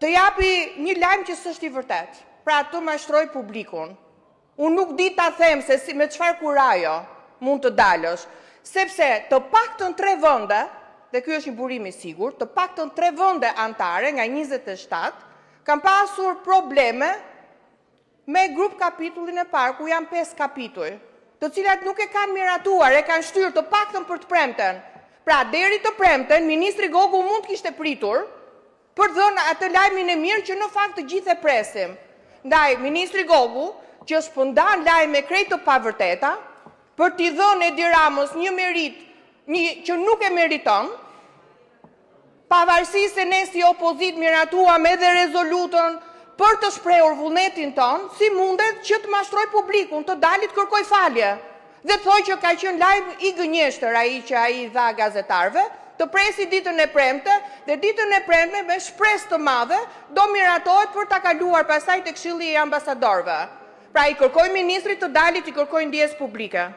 të japi një lajm që s'është i vërtet, pra të mashtroj publikun. Unë nuk di ta them se si, me çfarë kurajo mund të dalësh, sepse të paktën 3 vende, dhe ky është një burim i sigurt, të paktën 3 vende anëtare nga 27 kanë pasur probleme me grup kapitullin e parë, ku janë 5 kapitull, të cilat nuk e kanë miratuar, e kanë shtyrë të paktën për të premten. Pra, deri të premten, Ministri Gogu mund kishte pritur për dhënë atë lajmin e mirë që në fakt të gjithë e presim. Ndaj, Ministri Gogu, që shpëndan lajme krejt të pavërteta, për t'i dhënë Edi Ramës një merit që nuk e meriton, pavarësisht se ne si opozit miratuam edhe rezolutën për të shprehur vullnetin ton, si mundet që të mashtroj publikun, të dalit kërkoj falje, dhe thoj që ka qenë lajm i gënjeshtër ai që ai dha gazetarëve, të presi ditën e premte, dhe ditën e premte me shpresë të madhe do miratohet për ta kaluar pastaj tek Këshilli i Ambasadorëve. Pra i kërkoj ministrit të dalit, i kërkoj ndjesë publike.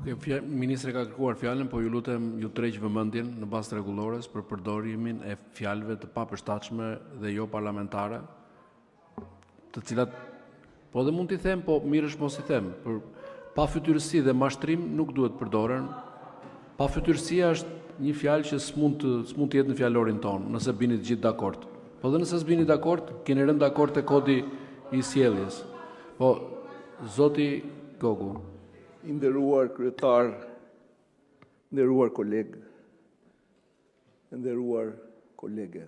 Ministri ka kërkuar fjalën, po ju lutem ju tërheq vëmendjen në bazë rregullores për përdorimin e fjalëve të papërshtatshme dhe jo parlamentare, të cilat po dhe mund t'i them, po mirë është mos i them, për pafytyrësi dhe mashtrim nuk duhet përdoren. Pafytyrësia është një fjalë që s'mund të jetë në fjalorin tonë, nëse bini të gjithë dakord. Po dhe nëse s'bini dakord, keni rënë dakord te kodi i sjelljes. Po zoti Gogu. I nderuar kryetar, nderuar koleg, nderuar kolege.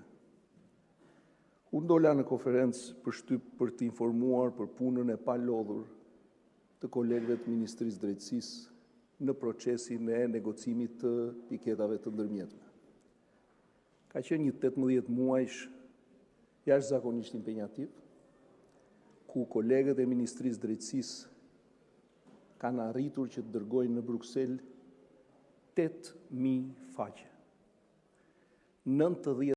Unë dola në konferencë për shtyp për të informuar për punën e palodhur të kolegëve të Ministrisë Drejtësisë në procesin e negocimit të piketave të ndërmjetme. Ka qenë një 18 muajsh jashtëzakonisht impenjativ, ku kolegët e Ministrisë Drejtësisë kanë arritur që të dërgojnë në Bruksel 8.000 faqe. 90